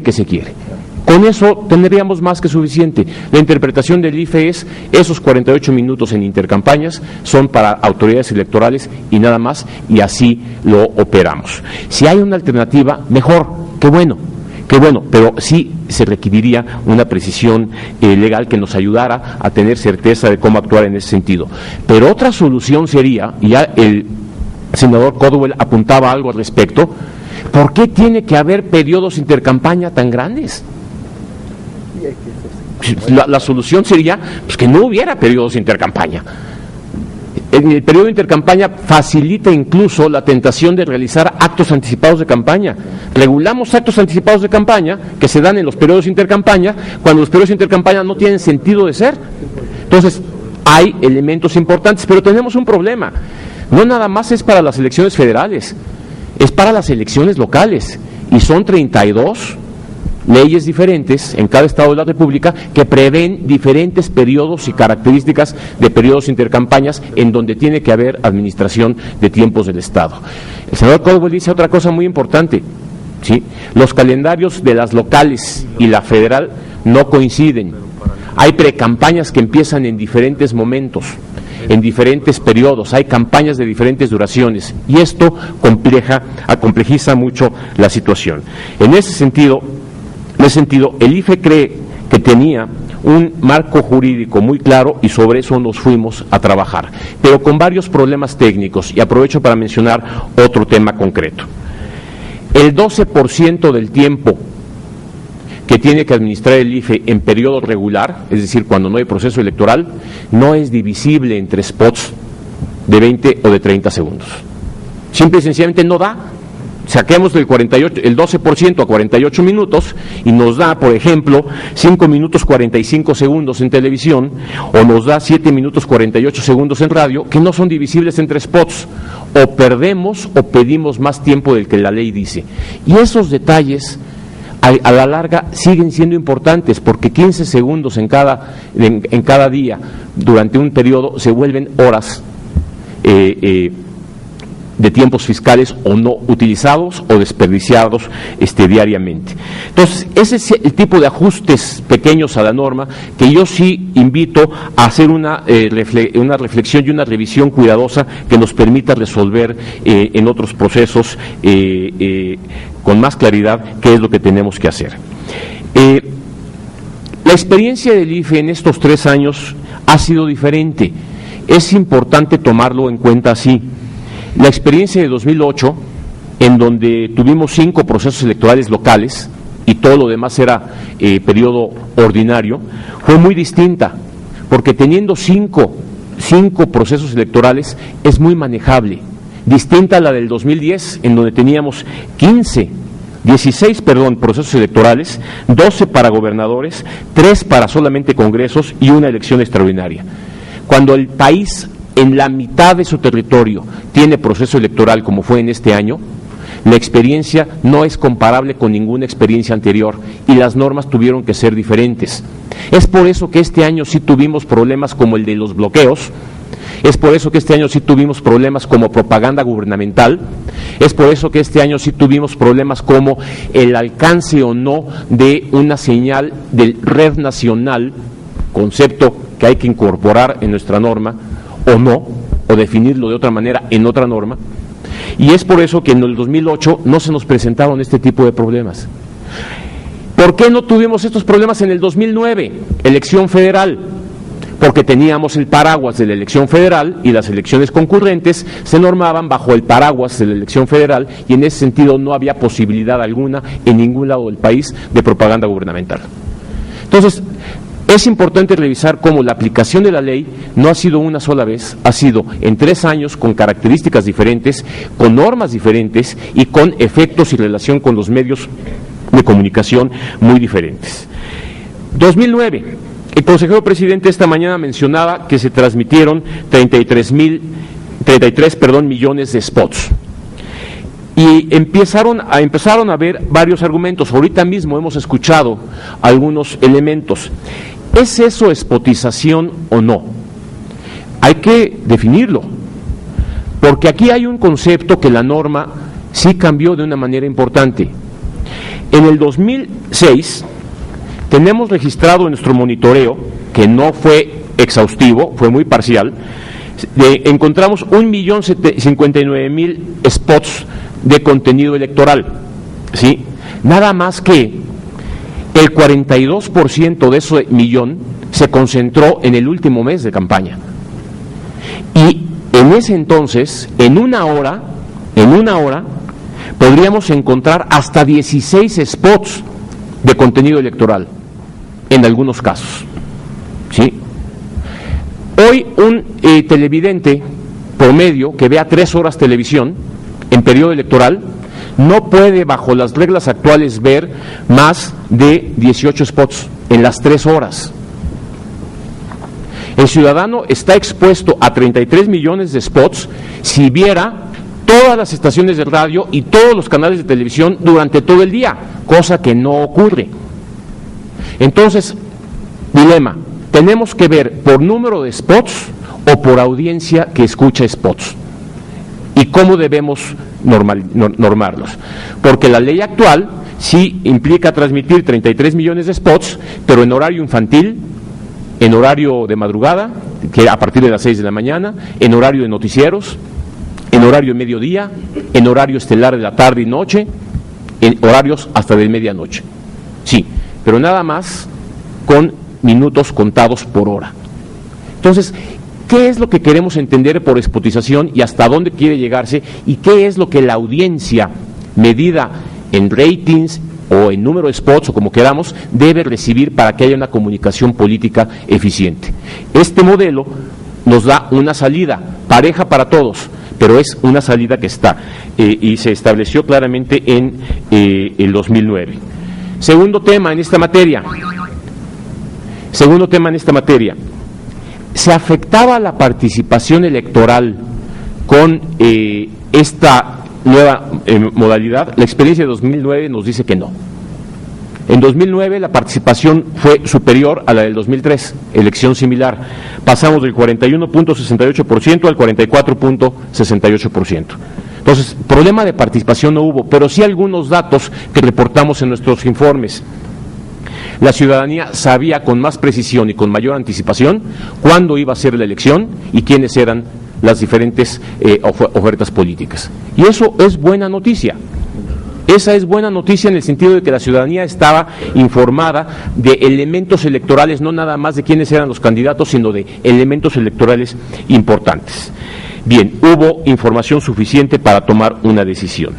que se quiere. Con eso tendríamos más que suficiente. La interpretación del IFE es esos 48 minutos en intercampañas son para autoridades electorales y nada más, y así lo operamos. Si hay una alternativa, mejor, qué bueno, pero sí se requeriría una precisión legal que nos ayudara a tener certeza de cómo actuar en ese sentido. Pero otra solución sería, y ya el senador Caldwell apuntaba algo al respecto, ¿por qué tiene que haber periodos intercampaña tan grandes? La solución sería pues, que no hubiera periodos de intercampaña. El periodo de intercampaña facilita incluso la tentación de realizar actos anticipados de campaña. Regulamos actos anticipados de campaña que se dan en los periodos de intercampaña cuando los periodos de intercampaña no tienen sentido de ser. Entonces, hay elementos importantes, pero tenemos un problema. No nada más es para las elecciones federales, es para las elecciones locales, y son 32 leyes diferentes en cada estado de la República que prevén diferentes periodos y características de periodos intercampañas en donde tiene que haber administración de tiempos del Estado. El senador Caldwell dice otra cosa muy importante, ¿sí? Los calendarios de las locales y la federal no coinciden. Hay precampañas que empiezan en diferentes momentos, en diferentes periodos, hay campañas de diferentes duraciones, y esto complejiza mucho la situación. En ese sentido, el IFE cree que tenía un marco jurídico muy claro y sobre eso nos fuimos a trabajar, pero con varios problemas técnicos, y aprovecho para mencionar otro tema concreto. El 12% del tiempo que tiene que administrar el IFE en periodo regular, es decir, cuando no hay proceso electoral, no es divisible entre spots de 20 o de 30 segundos. Simple y sencillamente no da. Saquemos el 12% a 48 minutos y nos da, por ejemplo, 5 minutos 45 segundos en televisión, o nos da 7 minutos 48 segundos en radio, que no son divisibles entre spots. O perdemos o pedimos más tiempo del que la ley dice. Y esos detalles a la larga siguen siendo importantes, porque 15 segundos en cada día durante un periodo se vuelven horas de tiempos fiscales o no utilizados o desperdiciados diariamente. Entonces, ese es el tipo de ajustes pequeños a la norma que yo sí invito a hacer una reflexión y una revisión cuidadosa que nos permita resolver en otros procesos con más claridad qué es lo que tenemos que hacer. La experiencia del IFE en estos 3 años ha sido diferente. Es importante tomarlo en cuenta así. La experiencia de 2008, en donde tuvimos 5 procesos electorales locales y todo lo demás era periodo ordinario, fue muy distinta, porque teniendo 5 procesos electorales es muy manejable. Distinta a la del 2010, en donde teníamos 16 procesos electorales, 12 para gobernadores, 3 para solamente congresos y una elección extraordinaria. Cuando el país en la mitad de su territorio tiene proceso electoral como fue en este año, la experiencia no es comparable con ninguna experiencia anterior y las normas tuvieron que ser diferentes. Es por eso que este año sí tuvimos problemas como el de los bloqueos, es por eso que este año sí tuvimos problemas como propaganda gubernamental, es por eso que este año sí tuvimos problemas como el alcance o no de una señal de red nacional, concepto que hay que incorporar en nuestra norma, o no, o definirlo de otra manera en otra norma, y es por eso que en el 2008 no se nos presentaron este tipo de problemas. ¿Por qué no tuvimos estos problemas en el 2009, elección federal? Porque teníamos el paraguas de la elección federal y las elecciones concurrentes se normaban bajo el paraguas de la elección federal, y en ese sentido no había posibilidad alguna en ningún lado del país de propaganda gubernamental. Entonces, es importante revisar cómo la aplicación de la ley no ha sido una sola vez, ha sido en 3 años con características diferentes, con normas diferentes y con efectos y relación con los medios de comunicación muy diferentes. 2009, el consejero presidente esta mañana mencionaba que se transmitieron 33 millones de spots. Y empezaron a ver varios argumentos. Ahorita mismo hemos escuchado algunos elementos. ¿Es eso spotización o no? Hay que definirlo, porque aquí hay un concepto que la norma sí cambió de una manera importante. En el 2006 tenemos registrado en nuestro monitoreo, que no fue exhaustivo, fue muy parcial, encontramos 1.059.000 spots de contenido electoral, ¿sí? Nada más que el 42% de ese millón se concentró en el último mes de campaña. Y en ese entonces, en una hora, podríamos encontrar hasta 16 spots de contenido electoral, en algunos casos, ¿sí? Hoy un televidente promedio que vea 3 horas televisión en periodo electoral no puede, bajo las reglas actuales, ver más de 18 spots en las 3 horas. El ciudadano está expuesto a 33 millones de spots si viera todas las estaciones de radio y todos los canales de televisión durante todo el día, cosa que no ocurre. Entonces, dilema, tenemos que ver por número de spots o por audiencia que escucha spots. ¿Y cómo debemos normarlos? Porque la ley actual sí implica transmitir 33 millones de spots, pero en horario infantil, en horario de madrugada, que a partir de las 6 de la mañana, en horario de noticieros, en horario de mediodía, en horario estelar de la tarde y noche, en horarios hasta de medianoche. Sí, pero nada más con minutos contados por hora. Entonces, ¿qué es lo que queremos entender por spotización y hasta dónde quiere llegarse? ¿Y qué es lo que la audiencia, medida en ratings o en número de spots o como queramos, debe recibir para que haya una comunicación política eficiente? Este modelo nos da una salida pareja para todos, pero es una salida que está y se estableció claramente en el 2009. Segundo tema en esta materia. ¿Se afectaba la participación electoral con esta nueva modalidad? La experiencia de 2009 nos dice que no. En 2009 la participación fue superior a la del 2003, elección similar. Pasamos del 41.68% al 44.68%. Entonces, problema de participación no hubo, pero sí algunos datos que reportamos en nuestros informes. La ciudadanía sabía con más precisión y con mayor anticipación cuándo iba a ser la elección y quiénes eran las diferentes ofertas políticas. Y eso es buena noticia. Esa es buena noticia en el sentido de que la ciudadanía estaba informada de elementos electorales, no nada más de quiénes eran los candidatos, sino de elementos electorales importantes. Bien, hubo información suficiente para tomar una decisión.